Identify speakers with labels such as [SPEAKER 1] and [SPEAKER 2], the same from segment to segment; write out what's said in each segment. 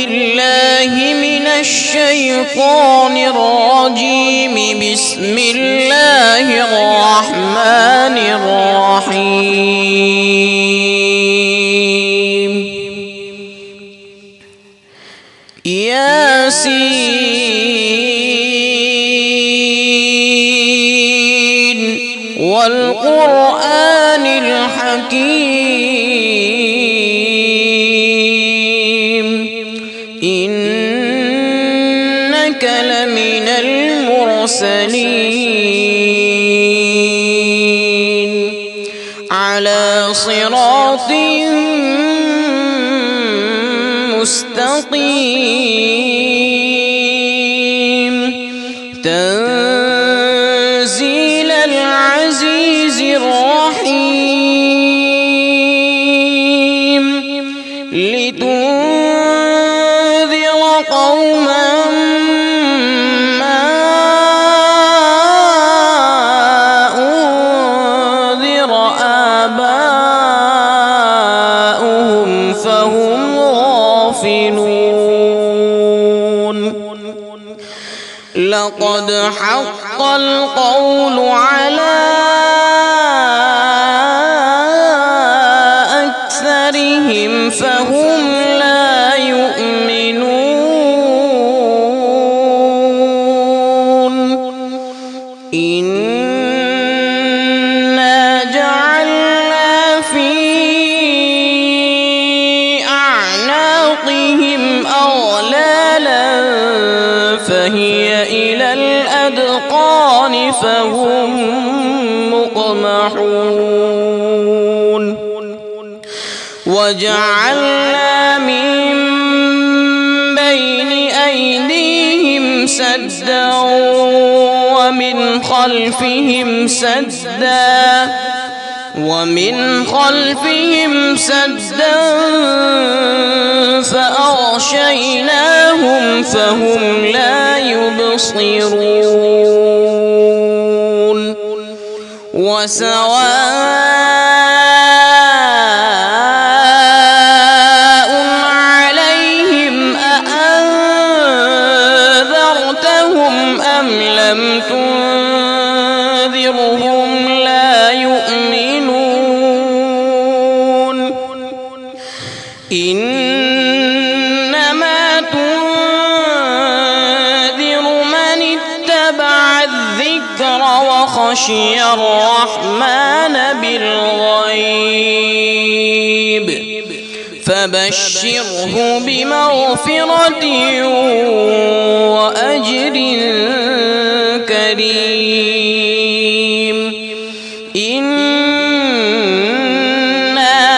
[SPEAKER 1] بالله من الشيطان الرجيم. بسم الله الرحمن الرحيم. ياسين والقرآن الحكيم إنك لمن المرسلين على صراط مستقيم تنزيل العزيز الرحيم لتنذر قوما ما أنذر آباؤهم فهم غافلون. لقد حق القول على أكثرهم فهم لا يؤمنون. إنا جعلنا في أعناقهم أغلالا فهي إلى الأذقان فهم مقمحون. وجعلنا من بين أيديهم سدا ومن خلفهم سدا فأغشيناهم فهم لا يبصرون. وسواء عليهم أأنذرتهم أم لم تنذرهم لا يؤمنون. إنما تنذر من اتبع الذكر وخشي الرحمن بالغيب فبشره بمغفرة وأجر كريم. إنا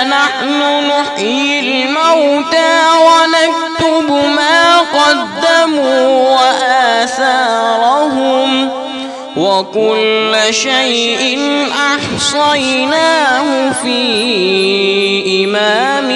[SPEAKER 1] نحن نحيي الموتى ونكتب ما قدموا وآثارهم وكل شيء أحصيناه في إمام